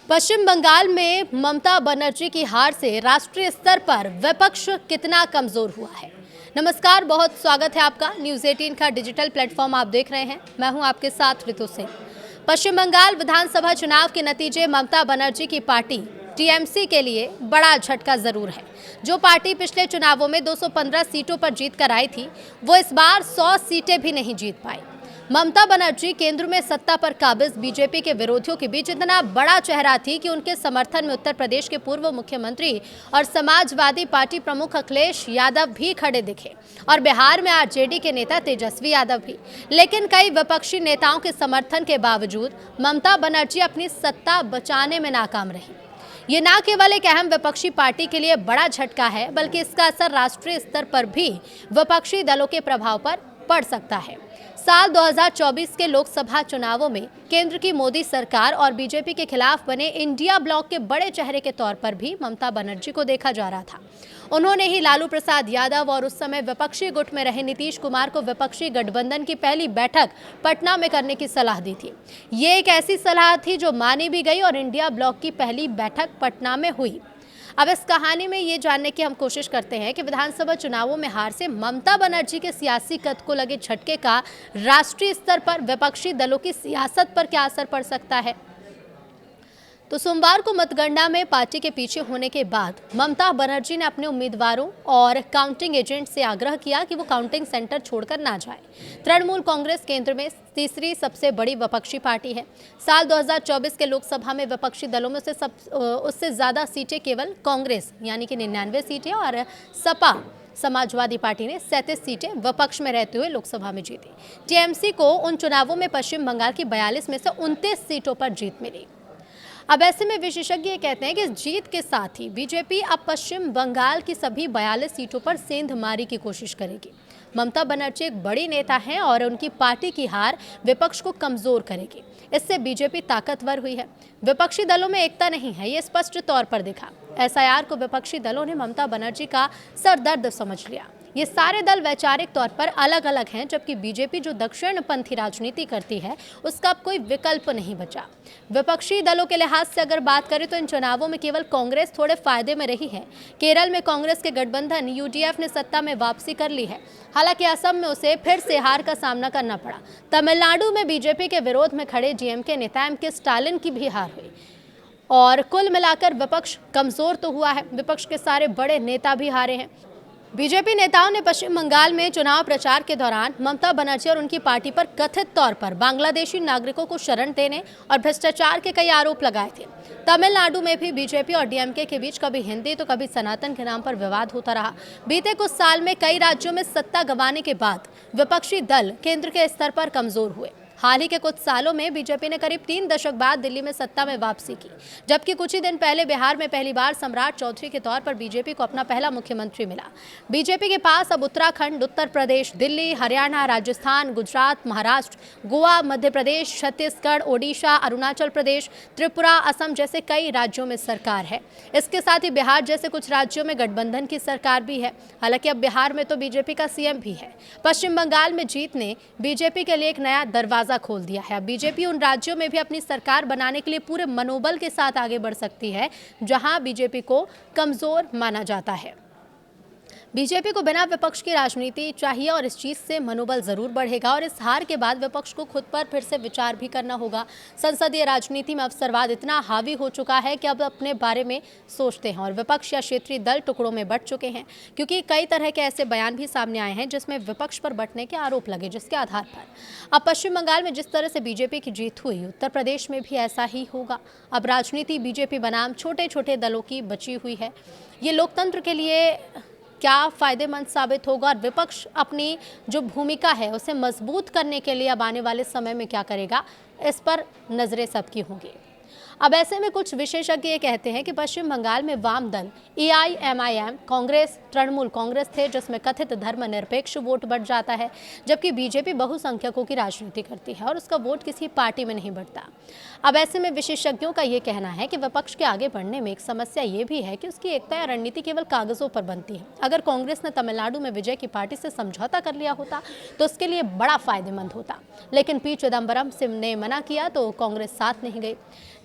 पश्चिम बंगाल में ममता बनर्जी की हार से राष्ट्रीय स्तर पर विपक्ष कितना कमजोर हुआ है। नमस्कार, बहुत स्वागत है आपका। न्यूज़ 18 का डिजिटल प्लेटफॉर्म आप देख रहे हैं। मैं हूं आपके साथ ऋतु सिंह। पश्चिम बंगाल विधानसभा चुनाव के नतीजे ममता बनर्जी की पार्टी टीएमसी के लिए बड़ा झटका जरूर है। जो पार्टी पिछले चुनावों में 215 सीटों पर जीत कर आई थी, वो इस बार 100 सीटें भी नहीं जीत पाई। ममता बनर्जी केंद्र में सत्ता पर काबिज बीजेपी के विरोधियों के बीच इतना बड़ा चेहरा थी कि उनके समर्थन में उत्तर प्रदेश के पूर्व मुख्यमंत्री और समाजवादी पार्टी प्रमुख अखिलेश यादव भी खड़े दिखे और बिहार में आरजेडी के नेता तेजस्वी यादव भी। लेकिन कई विपक्षी नेताओं के समर्थन के बावजूद ममता बनर्जी अपनी सत्ता बचाने में नाकाम रही। ये न केवल एक अहम विपक्षी पार्टी के लिए बड़ा झटका है, बल्कि इसका असर राष्ट्रीय स्तर पर भी विपक्षी दलों के प्रभाव पर पड़ सकता है। साल 2024 के लोकसभा चुनावों में केंद्र की मोदी सरकार और बीजेपी के खिलाफ बने इंडिया ब्लॉक के बड़े चेहरे के तौर पर भी ममता बनर्जी को देखा जा रहा था। उन्होंने ही लालू प्रसाद यादव और उस समय विपक्षी गुट में रहे नीतीश कुमार को विपक्षी गठबंधन की पहली बैठक पटना में करने की सलाह दी थी। ये एक ऐसी सलाह थी जो मानी भी गई और इंडिया ब्लॉक की पहली बैठक पटना में हुई। अब इस कहानी में ये जानने की हम कोशिश करते हैं कि विधानसभा चुनावों में हार से ममता बनर्जी के सियासी कद को लगे झटके का राष्ट्रीय स्तर पर विपक्षी दलों की सियासत पर क्या असर पड़ सकता है। तो सोमवार को मतगणना में पार्टी के पीछे होने के बाद ममता बनर्जी ने अपने उम्मीदवारों और काउंटिंग एजेंट से आग्रह किया कि वो काउंटिंग सेंटर छोड़कर ना जाए। तृणमूल कांग्रेस केंद्र में तीसरी सबसे बड़ी विपक्षी पार्टी है। साल 2024 के लोकसभा में विपक्षी दलों में से उससे ज्यादा सीटें केवल कांग्रेस यानी कि 99 सीटें और सपा समाजवादी पार्टी ने 37 सीटें विपक्ष में रहते हुए लोकसभा में जीती। टीएमसी को उन चुनावों में पश्चिम बंगाल की 42 में से 29 सीटों पर जीत मिली। अब ऐसे में विशेषज्ञ कहते हैं कि इस जीत के साथ ही बीजेपी अब पश्चिम बंगाल की सभी 42 सीटों पर सेंधमारी की कोशिश करेगी। ममता बनर्जी एक बड़ी नेता हैं और उनकी पार्टी की हार विपक्ष को कमजोर करेगी। इससे बीजेपी ताकतवर हुई है। विपक्षी दलों में एकता नहीं है, ये स्पष्ट तौर पर दिखा। एसआईआर को विपक्षी दलों ने ममता बनर्जी का सरदर्द समझ लिया। ये सारे दल वैचारिक तौर पर अलग अलग हैं, जबकि बीजेपी जो दक्षिणपंथी राजनीति करती है उसका अब कोई विकल्प नहीं बचा। विपक्षी दलों के लिहाज से अगर बात करें तो इन चुनावों में केवल कांग्रेस थोड़े फायदे में रही है। केरल में कांग्रेस के गठबंधन यूडीएफ ने सत्ता में वापसी कर ली है, हालांकि असम में उसे फिर से हार का सामना करना पड़ा। तमिलनाडु में बीजेपी के विरोध में खड़े डीएमके नेता एमके स्टालिन की भी हार हुई और कुल मिलाकर विपक्ष कमजोर तो हुआ है। विपक्ष के सारे बड़े नेता भी हारे हैं। बीजेपी नेताओं ने पश्चिम बंगाल में चुनाव प्रचार के दौरान ममता बनर्जी और उनकी पार्टी पर कथित तौर पर बांग्लादेशी नागरिकों को शरण देने और भ्रष्टाचार के कई आरोप लगाए थे। तमिलनाडु में भी बीजेपी और डीएमके के बीच कभी हिंदी तो कभी सनातन के नाम पर विवाद होता रहा। बीते कुछ साल में कई राज्यों में सत्ता गंवाने के बाद विपक्षी दल केंद्र के स्तर पर कमजोर हुए। हाल ही के कुछ सालों में बीजेपी ने करीब 3 दशक बाद दिल्ली में सत्ता में वापसी की, जबकि कुछ ही दिन पहले बिहार में पहली बार सम्राट चौधरी के तौर पर बीजेपी को अपना पहला मुख्यमंत्री मिला। बीजेपी के पास अब उत्तराखंड, उत्तर प्रदेश, दिल्ली, हरियाणा, राजस्थान, गुजरात, महाराष्ट्र, गोवा, मध्य प्रदेश, छत्तीसगढ़, ओडिशा, अरुणाचल प्रदेश, त्रिपुरा, असम जैसे कई राज्यों में सरकार है। इसके साथ ही बिहार जैसे कुछ राज्यों में गठबंधन की सरकार भी है। हालांकि अब बिहार में तो बीजेपी का सीएम भी है। पश्चिम बंगाल में जीत ने बीजेपी के लिए एक नया दरवाजा खोल दिया है। अब बीजेपी उन राज्यों में भी अपनी सरकार बनाने के लिए पूरे मनोबल के साथ आगे बढ़ सकती है जहां बीजेपी को कमजोर माना जाता है। बीजेपी को बिना विपक्ष की राजनीति चाहिए और इस चीज से मनोबल जरूर बढ़ेगा और इस हार के बाद विपक्ष को खुद पर फिर से विचार भी करना होगा। संसदीय राजनीति में अवसरवाद इतना हावी हो चुका है कि अब अपने बारे में सोचते हैं और विपक्ष या क्षेत्रीय दल टुकड़ों में बंट चुके हैं, क्योंकि कई तरह के ऐसे बयान भी सामने आए हैं जिसमें विपक्ष पर बंटने के आरोप लगे, जिसके आधार पर अब पश्चिम बंगाल में जिस तरह से बीजेपी की जीत हुई, उत्तर प्रदेश में भी ऐसा ही होगा। अब राजनीति बीजेपी बनाम छोटे छोटे दलों की बची हुई है। ये लोकतंत्र के लिए क्या फायदेमंद साबित होगा और विपक्ष अपनी जो भूमिका है उसे मजबूत करने के लिए अब आने वाले समय में क्या करेगा, इस पर नजरें सबकी होंगी। अब ऐसे में कुछ विशेषज्ञ ये कहते हैं कि पश्चिम बंगाल में वाम दल एआईएमआईएम, कांग्रेस, तृणमूल कांग्रेस थे जिसमें कथित धर्मनिरपेक्ष वोट बढ़ जाता है, जबकि बीजेपी बहुसंख्यकों की राजनीति करती है और उसका वोट किसी पार्टी में नहीं बढ़ता। अब ऐसे में विशेषज्ञों का ये कहना है कि विपक्ष के आगे बढ़ने में एक समस्या ये भी है कि उसकी एकता या रणनीति केवल कागजों पर बनती है। अगर कांग्रेस ने तमिलनाडु में विजय की पार्टी से समझौता कर लिया होता तो उसके लिए बड़ा फायदेमंद होता, लेकिन पी चिदम्बरम ने मना किया तो कांग्रेस साथ नहीं गई।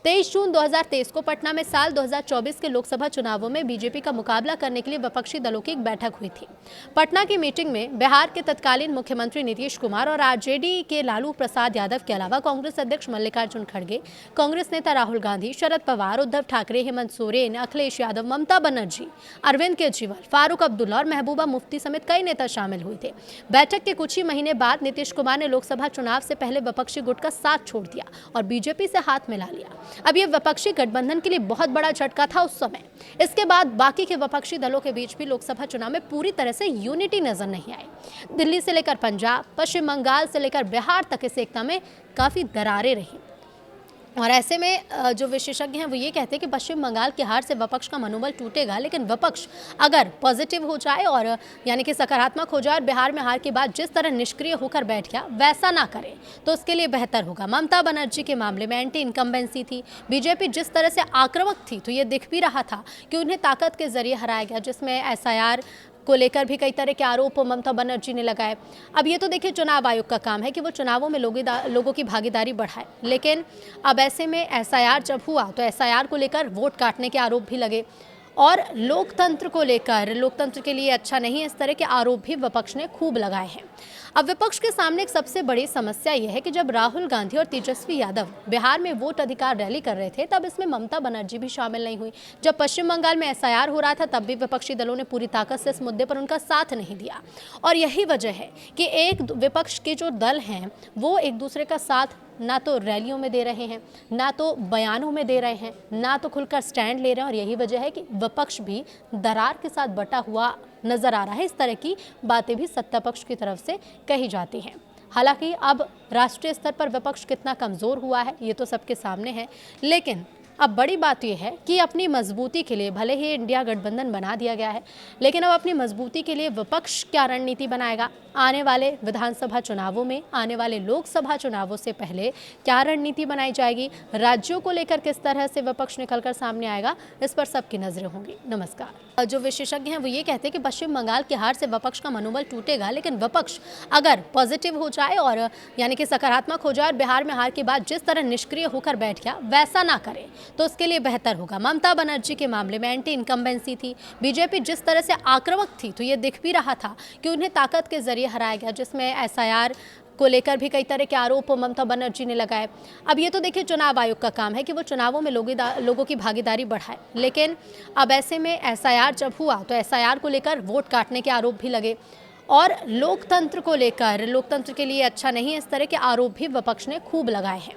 23 जून 2023 को पटना में साल 2024 के लोकसभा चुनावों में बीजेपी का मुकाबला करने के लिए विपक्षी दलों की एक बैठक हुई थी। पटना की मीटिंग में बिहार के तत्कालीन मुख्यमंत्री नीतीश कुमार और आरजेडी के लालू प्रसाद यादव के अलावा कांग्रेस अध्यक्ष मल्लिकार्जुन खड़गे, कांग्रेस नेता राहुल गांधी, शरद पवार, उद्धव ठाकरे, हेमंत सोरेन, अखिलेश यादव, ममता बनर्जी, अरविंद केजरीवाल, फारूक अब्दुल्ला और महबूबा मुफ्ती समेत कई नेता शामिल हुए थे। बैठक के कुछ ही महीने बाद नीतीश कुमार ने लोकसभा चुनाव से पहले विपक्षी गुट का साथ छोड़ दिया और बीजेपी से हाथ मिला लिया। अब ये विपक्षी गठबंधन के लिए बहुत बड़ा झटका था उस समय। इसके बाद बाकी के विपक्षी दलों के बीच भी लोकसभा चुनाव में पूरी तरह से यूनिटी नजर नहीं आई। दिल्ली से लेकर पंजाब, पश्चिम बंगाल से लेकर बिहार तक इस एकता में काफी दरारें रही। और ऐसे में जो विशेषज्ञ हैं वो ये कहते हैं कि पश्चिम बंगाल की हार से विपक्ष का मनोबल टूटेगा, लेकिन विपक्ष अगर पॉजिटिव हो जाए और यानी कि सकारात्मक हो जाए और बिहार में हार के बाद जिस तरह निष्क्रिय होकर बैठ गया वैसा ना करे तो उसके लिए बेहतर होगा। ममता बनर्जी के मामले में एंटी इनकम्बेंसी थी। बीजेपी जिस तरह से आक्रामक थी तो ये दिख भी रहा था कि उन्हें ताकत के जरिए हराया गया, जिसमें SIR को लेकर भी कई तरह के आरोप ममता बनर्जी ने लगाए। अब ये तो देखिए चुनाव आयोग का काम है कि वो चुनावों में लोगों की भागीदारी बढ़ाए, लेकिन अब ऐसे में SIR जब हुआ तो SIR को लेकर वोट काटने के आरोप भी लगे और लोकतंत्र को लेकर, लोकतंत्र के लिए अच्छा नहीं, इस तरह के आरोप भी विपक्ष ने खूब लगाए हैं। अब विपक्ष के सामने एक सबसे बड़ी समस्या यह है कि जब राहुल गांधी और तेजस्वी यादव बिहार में वोट अधिकार रैली कर रहे थे तब इसमें ममता बनर्जी भी शामिल नहीं हुई। जब पश्चिम बंगाल में SIR हो रहा था तब भी विपक्षी दलों ने पूरी ताकत से इस मुद्दे पर उनका साथ नहीं दिया। और यही वजह है कि एक विपक्ष के जो दल हैं वो एक दूसरे का साथ ना तो रैलियों में दे रहे हैं, ना तो बयानों में दे रहे हैं, ना तो खुलकर स्टैंड ले रहे हैं। और यही वजह है कि विपक्ष भी दरार के साथ बटा हुआ नजर आ रहा है। इस तरह की बातें भी सत्ता पक्ष की तरफ से कही जाती हैं। हालांकि अब राष्ट्रीय स्तर पर विपक्ष कितना कमज़ोर हुआ है ये तो सबके सामने है, लेकिन अब बड़ी बात यह है कि अपनी मजबूती के लिए भले ही इंडिया गठबंधन बना दिया गया है, लेकिन अब अपनी मजबूती के लिए विपक्ष क्या रणनीति बनाएगा, आने वाले विधानसभा चुनावों में, आने वाले लोकसभा चुनावों से पहले क्या रणनीति बनाई जाएगी, राज्यों को लेकर किस तरह से विपक्ष निकलकर सामने आएगा, इस पर सबकी नजरें होंगी। नमस्कार। जो विशेषज्ञ हैं वो ये कहते हैं कि पश्चिम बंगाल की हार से विपक्ष का मनोबल टूटेगा, लेकिन विपक्ष अगर पॉजिटिव हो जाए और यानी कि सकारात्मक हो जाए और बिहार में हार के बाद जिस तरह निष्क्रिय होकर बैठ गया वैसा ना करे तो उसके लिए बेहतर होगा। ममता बनर्जी के मामले में एंटी इनकम्बेंसी थी। बीजेपी जिस तरह से आक्रामक थी तो ये दिख भी रहा था कि उन्हें ताकत के जरिए हराया गया, जिसमें SIR को लेकर भी कई तरह के आरोप ममता बनर्जी ने लगाए। अब ये तो देखिए चुनाव आयोग का काम है कि वो चुनावों में लोगों की भागीदारी बढ़ाए, लेकिन अब ऐसे में SIR जब हुआ तो SIR को लेकर वोट काटने के आरोप भी लगे और लोकतंत्र को लेकर, लोकतंत्र के लिए अच्छा नहीं, इस तरह के आरोप भी विपक्ष ने खूब लगाए हैं।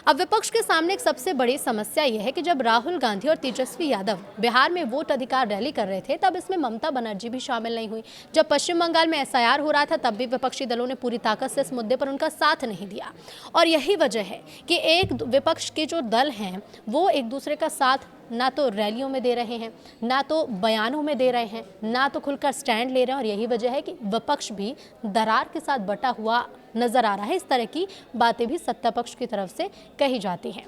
अब विपक्ष के सामने एक सबसे बड़ी समस्या यह है कि जब राहुल गांधी और तेजस्वी यादव बिहार में वोट अधिकार रैली कर रहे थे तब इसमें ममता बनर्जी भी शामिल नहीं हुई। जब पश्चिम बंगाल में SIR हो रहा था तब भी विपक्षी दलों ने पूरी ताकत से इस मुद्दे पर उनका साथ नहीं दिया। और यही वजह है कि एक विपक्ष के जो दल हैं वो एक दूसरे का साथ ना तो रैलियों में दे रहे हैं, ना तो बयानों में दे रहे हैं, ना तो खुलकर स्टैंड ले रहे हैं। और यही वजह है कि विपक्ष भी दरार के साथ बटा हुआ नजर आ रहा है। इस तरह की बातें भी सत्ता पक्ष की तरफ से कही जाती हैं।